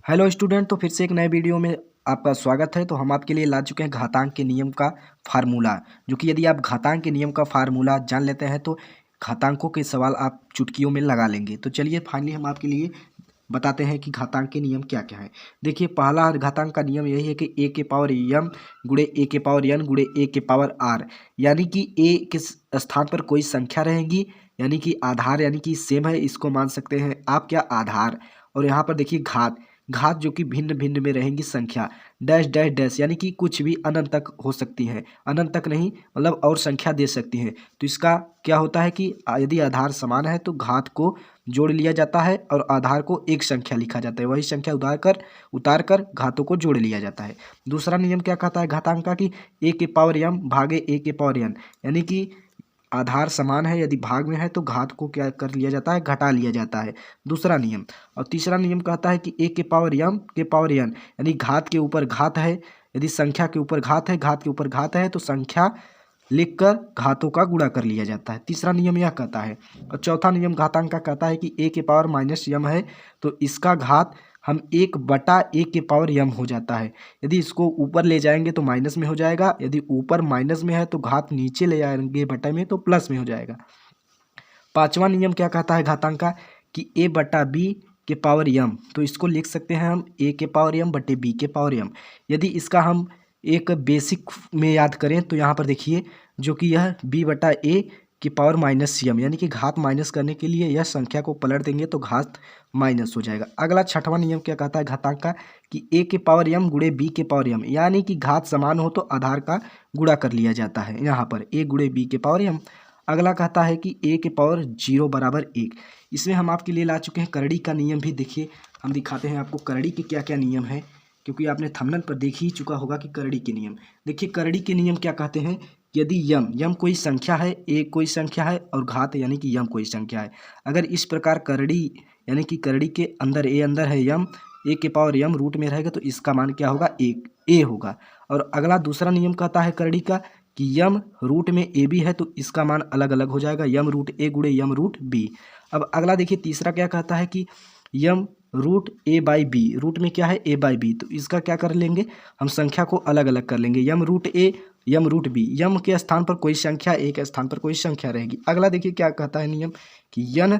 Hello student, तो फिर से एक नए वीडियो में आपका स्वागत है। तो हम आपके लिए ला चुके हैं घातांक के नियम का फार्मूला, जो कि यदि आप घातांक के नियम का फार्मूला जान लेते हैं तो घातांकों के सवाल आप चुटकियों में लगा लेंगे। तो चलिए फाइनली हम आपके लिए बताते हैं कि घातांक के नियम क्या क्या है। देखिए, पहला घातांक का नियम यही है कि ए के पावर एम गुणे ए के पावर एन गुणे ए के पावर आर, यानी कि ए के स्थान पर कोई संख्या रहेगी, यानी कि आधार यानी कि सेम है, इसको मान सकते हैं आप क्या आधार। और यहाँ पर देखिए घात घात जो कि भिन्न भिन्न में रहेंगी संख्या, डैश डैश डैश, यानी कि कुछ भी अनंत तक हो सकती है, अनंत तक नहीं मतलब और संख्या दे सकती हैं। तो इसका क्या होता है कि यदि आधार समान है तो घात को जोड़ लिया जाता है और आधार को एक संख्या लिखा जाता है, वही संख्या उतार कर घातों को जोड़ लिया जाता है। दूसरा नियम क्या कहता है घातांक का कि ए के पावर एम भागे ए के पावर एन, यानी कि आधार समान है, यदि भाग में है तो घात को क्या कर लिया जाता है, घटा लिया जाता है, दूसरा नियम। और तीसरा नियम कहता है कि ए के पावर एम के पावर एन, यानी घात के ऊपर घात है, यदि संख्या के ऊपर घात है, घात के ऊपर घात है तो संख्या लिखकर घातों का गुणा कर लिया जाता है। तीसरा नियम यह कहता है। और चौथा नियम घातांक का कहता है कि ए के पावर माइनस यम है तो इसका घात हम 1/a के पावर यम हो जाता है। यदि इसको ऊपर ले जाएंगे तो माइनस में हो जाएगा, यदि ऊपर माइनस में है तो घात नीचे ले जाएंगे बटा में तो प्लस में हो जाएगा। पांचवा नियम क्या कहता है घातांक का कि a/b के पावर यम, तो इसको लिख सकते हैं हम a के पावर यम बटे b के पावर यम। यदि इसका हम एक बेसिक में याद करें तो यहाँ पर देखिए जो कि यह b/a की पावर माइनस यम, यानी कि घात माइनस करने के लिए यह संख्या को पलट देंगे तो घात माइनस हो जाएगा। अगला छठवां नियम क्या कहता है घातांक का कि a के पावर यम गुणे b के पावर यम, यानी कि घात समान हो तो आधार का गुणा कर लिया जाता है, यहाँ पर a गुणे b के पावर यम। अगला कहता है कि a के पावर 0 बराबर 1। इसमें हम आपके लिए ला चुके हैं करड़ी का नियम भी। देखिए हम दिखाते हैं आपको करड़ी के क्या क्या नियम है, क्योंकि आपने थंबनेल पर देख ही चुका होगा कि करड़ी के नियम। देखिए करड़ी के नियम क्या कहते हैं, यदि यम कोई संख्या है, ए कोई संख्या है और घात यानी कि यम कोई संख्या है, अगर इस प्रकार करड़ी यानी कि करड़ी के अंदर ए अंदर है यम, ए के पावर यम रूट में रहेगा तो इसका मान क्या होगा, एक ए होगा। और अगला दूसरा नियम कहता है करड़ी का कि यम रूट में ए बी है तो इसका मान अलग अलग हो जाएगा, यम रूट ए गुणे यम रूट बी। अब अगला देखिए तीसरा क्या कहता है कि यम root a by b, root में क्या है ए बाई बी, तो इसका क्या कर लेंगे हम संख्या को अलग अलग कर लेंगे, यम रूट ए यम रूट बी, यम के स्थान पर कोई संख्या, ए के स्थान पर कोई संख्या रहेगी। अगला देखिए क्या कहता है नियम कि यन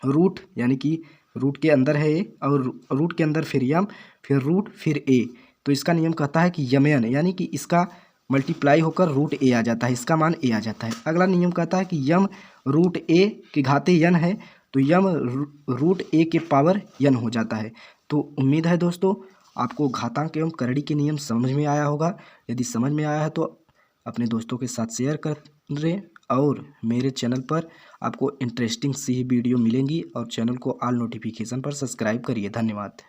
रूट, यानी कि रूट के अंदर है ए और रूट के अंदर फिर यम फिर रूट फिर ए, तो इसका नियम कहता है कि यमयन, यानी कि इसका मल्टीप्लाई होकर रूट ए आ जाता है, इसका मान ए आ जाता है। अगला नियम कहता है कि यम रूट ए की घाते यन है तो यम रूट ए के पावर यन हो जाता है। तो उम्मीद है दोस्तों आपको घातांक एवं करड़ी के नियम समझ में आया होगा। यदि समझ में आया है तो अपने दोस्तों के साथ शेयर करें और मेरे चैनल पर आपको इंटरेस्टिंग सी वीडियो मिलेंगी और चैनल को ऑल नोटिफिकेशन पर सब्सक्राइब करिए। धन्यवाद।